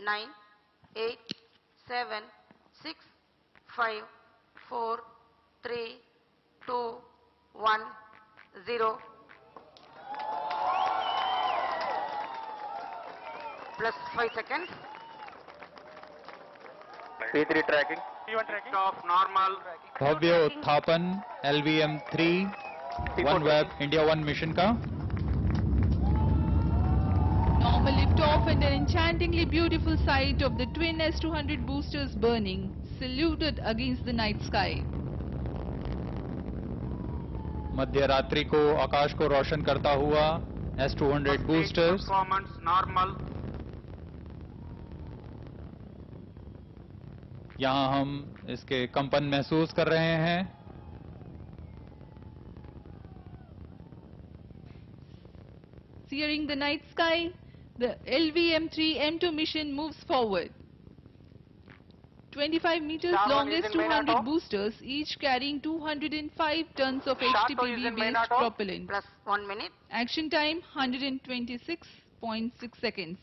9, 8, 7, 6, 5, 4, 3, 2, 1, 0. Plus 5 seconds. P3 tracking. P1 tracking. Off normal. भव्य उत्थापन LVM-3 OneWeb India 1 mission का Normal liftoff and an enchantingly beautiful sight of the twin S-200 boosters burning, saluted against the night sky. मध्य रात्रि को आकाश को रोशन करता हुआ S-200 boosters Performance normal. यहां हम इसके कंपन महसूस कर रहे हैं। Searing the night sky, the LVM-3 M2 mission moves forward. 25 meters long S-200 boosters, each carrying 205 tons of HTPB-based propellant. Plus 1 minute. Action time 126.6 seconds.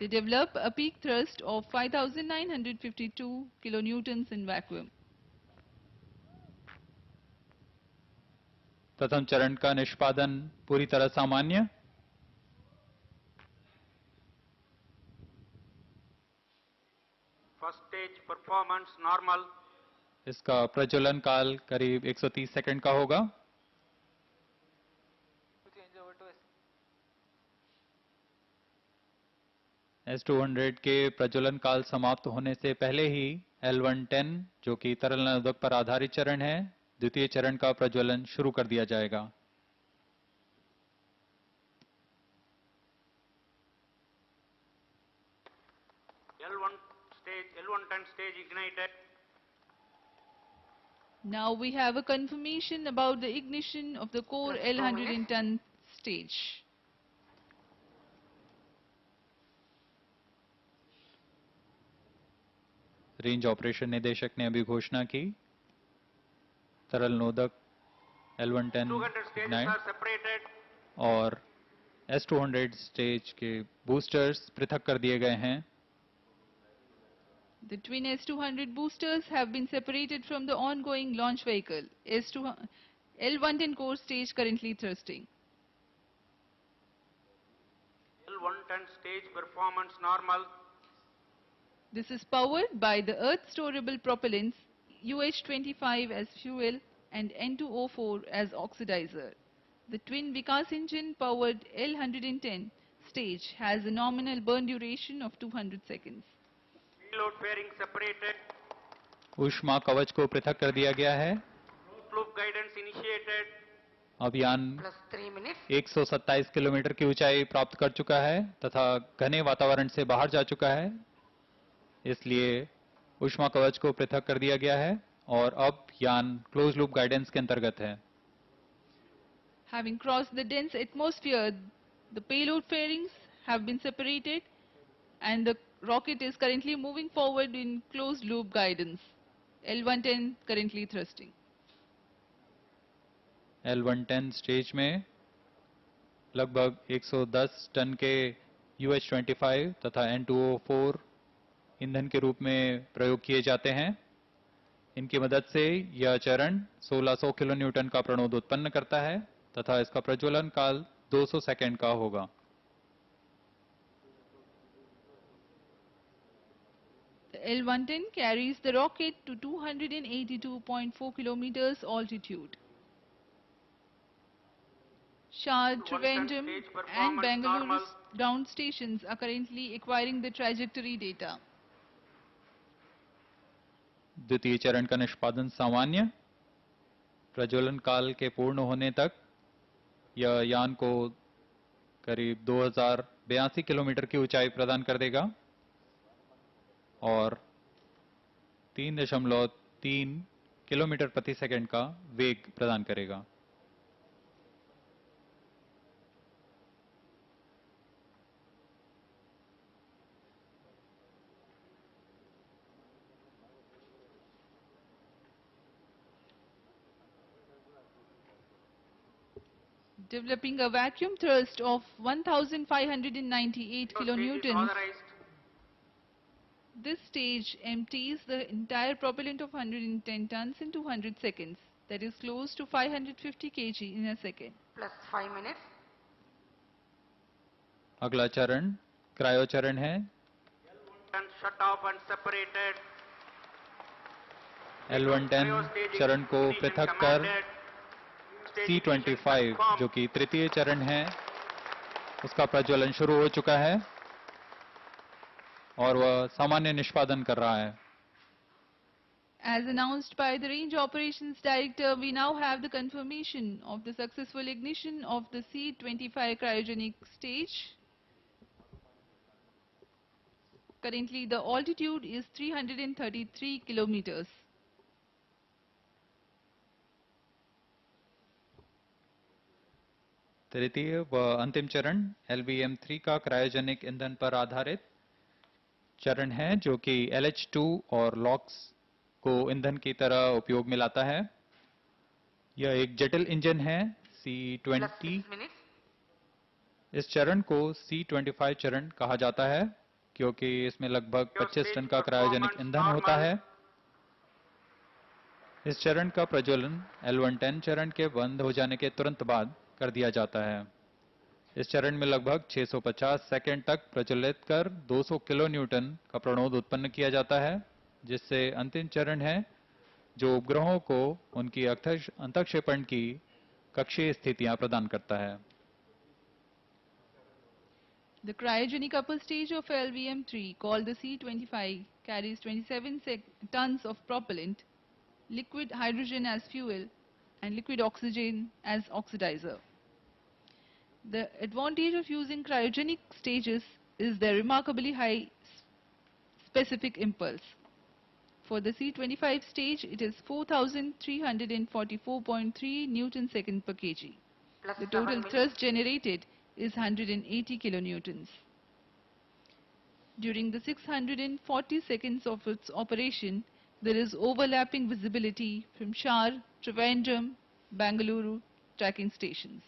They develop a peak thrust of 5,952 kilonewtons in vacuum. प्रथम चरण का निष्पादन पूरी तरह सामान्य। First stage performance normal. इसका प्रज्वलन काल करीब 130 सेकंड का होगा। S-200 के प्रज्वलन काल समाप्त होने से पहले ही L110 जो कि तरल नरोधक पर आधारित चरण है, द्वितीय चरण का प्रज्वलन शुरू कर दिया जाएगा। L110 stage ignited. Now we have a confirmation about the ignition of the core L110 stage. Range operation निदेशक ने अभी घोषणा की। तरल नोदक L110 इग्नाइट और S-200 स्टेज के बूस्टर्स पृथक कर दिए गए हैं। The twin S-200 boosters have been separated from the ongoing launch vehicle. L110 core stage currently thrusting. L110 stage performance normal. This is powered by the Earth storable propellants UH-25 as fuel and N2O4 as oxidizer. The twin Vikas engine powered L110 stage has a nominal burn duration of 200 seconds. Payload fairing separated. ऊष्मा कवच को पृथक कर दिया गया है। Loop guidance initiated. अब यान Plus 3 minutes. 127 किलोमीटर की ऊंचाई प्राप्त कर चुका है तथा घने वातावरण से बाहर जा चुका है, इसलिए ऊष्मा कवच को पृथक कर दिया गया है और अब यान क्लोज लूप गाइडेंस के अंतर्गत है। Having crossed the dense atmosphere, the payload fairings have been separated and the rocket is currently moving forward in closed loop guidance. L110 currently thrusting. L110 stage में लगभग 110 टन के UH-25 तथा N2O4 ईंधन के रूप में प्रयोग किए जाते हैं। इनकी मदद से यह चरण 1600 किलोन्यूटन का प्रणोद उत्पन्न करता है तथा इसका प्रज्वलन काल 200 सेकंड का होगा। The L110 carries the rocket to 282.4 kilometers altitude. Shard, Trivandrum and Bangalore ground stations are currently acquiring the trajectory data. द्वितीय चरण का निष्पादन सामान्य। प्रज्वलन काल के पूर्ण होने तक यह यान को करीब 2082 किलोमीटर की ऊंचाई प्रदान कर देगा और 3.3 किलोमीटर प्रति सेकंड का वेग प्रदान करेगा। Developing a vacuum thrust of 1,598 kilonewtons, This stage empties the entire propellant of 110 tons in 200 seconds, that is close to 550 kg in a second. plus 5 minutes. अगला चरण क्रायो चरण है। And shut off and separated. L110 चरण को पृथक कर C25 जो कि तृतीय चरण है उसका प्रज्वलन शुरू हो चुका है और वह सामान्य निष्पादन कर रहा है। As announced by the Range Operations Director, we now have the confirmation of the successful ignition of the C25 cryogenic stage. Currently, the altitude is 333 kilometers. तृतीय व अंतिम चरण LVM-3 का क्रायोजेनिक ईंधन पर आधारित चरण है जो कि LH2 और LOX को ईंधन की तरह उपयोग में लाता है। यह एक जटिल इंजन है Plus C20। 6 minutes. इस चरण को C25 चरण कहा जाता है क्योंकि इसमें लगभग 25 टन का क्रायोजेनिक ईंधन होता है। इस चरण का प्रज्वलन L110 चरण के बंद हो जाने के तुरंत बाद कर दिया जाता है। इस चरण में लगभग 650 सेकंड तक प्रज्वलित कर 200 किलो न्यूटन का प्रणोद उत्पन्न किया जाता है, जिससे अंतिम चरण है जो उपग्रहों को उनकी अंतःक्षेपण की कक्षीय स्थितियां प्रदान करता है। The cryogenic upper stage of LVM-3, called the C25, carries 27 tons of propellant, liquid hydrogen as fuel, and liquid oxygen as oxidizer. The advantage of using cryogenic stages is their remarkably high specific impulse. For the C25 stage, it is 4,344.3 Newton second per kg. Plus The 7 total minutes. thrust generated is 180 kilonewtons. During the 640 seconds of its operation, there is overlapping visibility from Shar, Trivandrum, Bangalore tracking stations.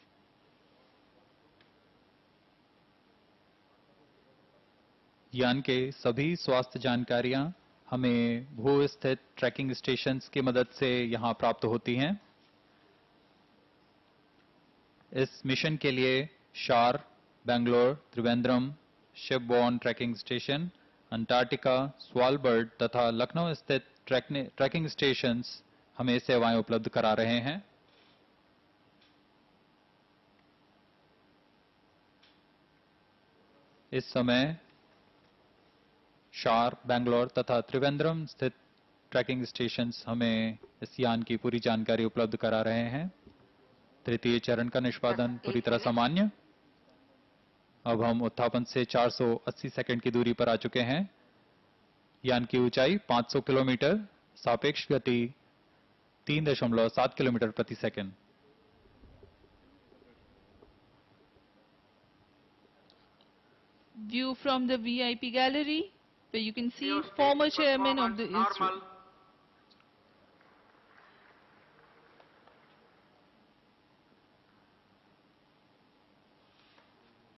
यान के सभी स्वास्थ्य जानकारियां हमें भू स्थित trekking stations की मदद से यहां प्राप्त होती हैं। इस मिशन के लिए SHAR, Bangalore, Trivandrum, shipborne tracking station, Antarctica, Svalbard तथा लखनऊ स्थित ट्रैकिंग स्टेशंस हमें सेवाएं उपलब्ध करा रहे हैं। इस समय शार, बेंगलोर तथा त्रिवेंद्रम स्थित ट्रैकिंग स्टेशंस हमें इस यान की पूरी जानकारी उपलब्ध करा रहे हैं। तृतीय चरण का निष्पादन पूरी तरह सामान्य। अब हम उत्थापन से 480 सेकंड की दूरी पर आ चुके हैं। यान की ऊंचाई 500 किलोमीटर, सापेक्ष गति 3.7 किलोमीटर प्रति second. View from the VIP gallery, where you can see Your stage former chairman of the performance ISRO. normal.